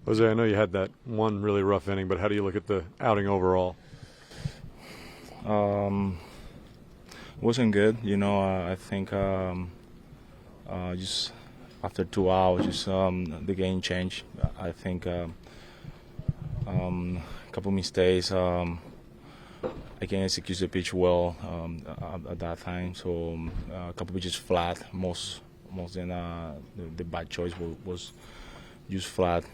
Jose, I know you had that one really rough inning, but how do you look at the outing overall? Wasn't good. I think just after 2 hours, the game changed. I think a couple mistakes. I can't execute the pitch well at that time, so a couple pitches flat. Most than the bad choice was just flat,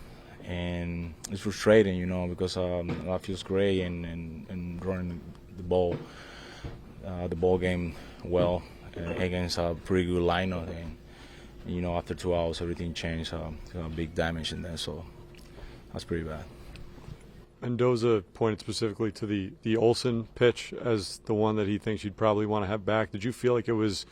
and it's frustrating, because I feels great and running the ball game well against a pretty good lineup, and after 2 hours everything changed. Big damage in there, so that's pretty bad. Mendoza pointed specifically to the Olsen pitch as the one that he thinks you'd probably want to have back. Did you feel like it was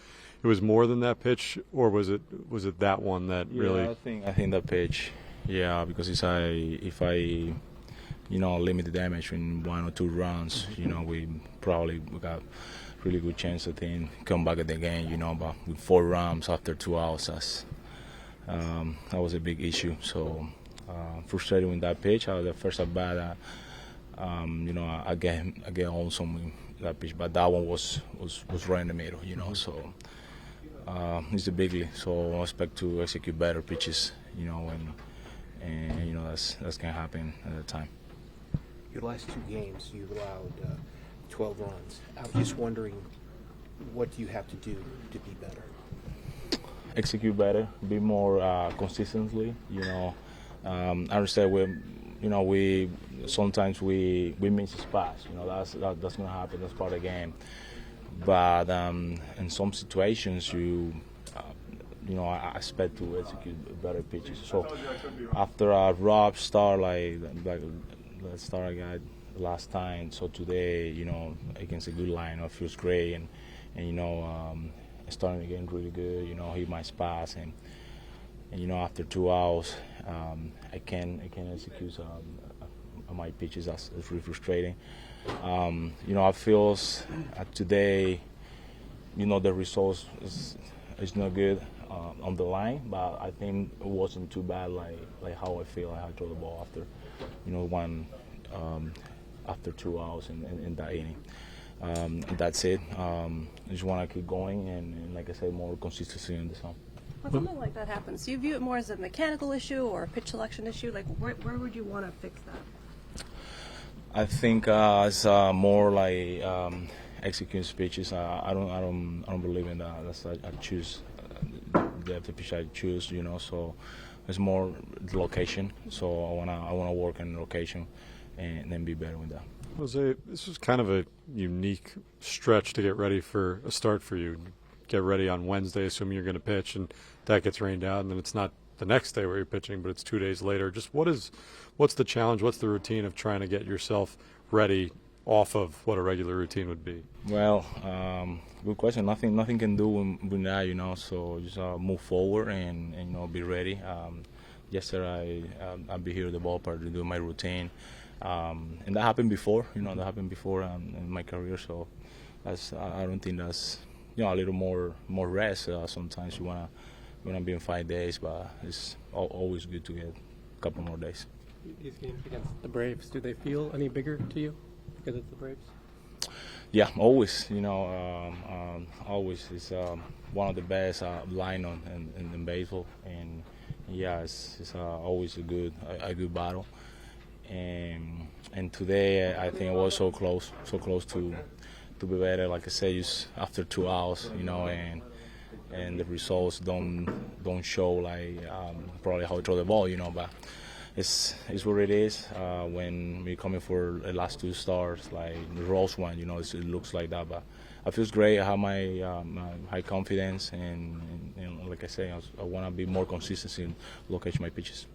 more than that pitch, or was it that one that really? I think that pitch. Yeah, because if I limit the damage in 1 or 2 rounds, we got really good chance to come back at the game, but with 4 rounds after 2 hours, that was a big issue. So frustrated with that pitch. The first at bat, I get on some with that pitch, but that one was right in the middle, So it's a big league, so I expect to execute better pitches, and that's gonna happen at the time. Your last 2 games, you've allowed 12 runs. I was just wondering, what do you have to do to be better? Execute better, be more consistently. I understand we sometimes we miss spots. That's gonna happen. That's part of the game. But in some situations, I expect to execute better pitches. So after a rough start like the start I got last time, so today, against a good lineup, feels great, and starting again really good. Hit my spots, and after 2 hours, I can execute my pitches. That's really frustrating. I feel today, the results is not good on the line, but I think it wasn't too bad like how I feel. I throw the ball after, after 2 hours in that inning. And that's it. I just want to keep going and, like I said, more consistency in the zone. When something like that happens, do you view it more as a mechanical issue or a pitch selection issue? Like, where would you want to fix that? I think it's more like executing pitches. I don't believe in that. That's I choose the pitch I choose. So it's more the location. So I wanna work on the location and then be better with that. Jose, this was kind of a unique stretch to get ready for a start for you. Get ready on Wednesday, assuming you're going to pitch, and that gets rained out, and then it's not the next day where you're pitching, but it's 2 days later. Just what's the challenge? What's the routine of trying to get yourself ready off of what a regular routine would be? Well, good question. Nothing can do with that, So just move forward and be ready. Yesterday I'll be here at the ballpark to do my routine, and that happened before. That happened before in my career. So I don't think that's a little more rest. Sometimes you wanna be in 5 days, but it's always good to get a couple more days. These games against the Braves, do they feel any bigger to you because it's the Braves? Yeah, always. Always is one of the best lineup in baseball, and yeah, it's always a good battle. And today I think it was so close to be better. Like I said, just after 2 hours, and the results don't show like probably how to throw the ball, but it's what it is. When we're coming for the last 2 starts, like the Rose one, it looks like that. But I feel great. I have my high confidence, and like I say, I want to be more consistent in location my pitches.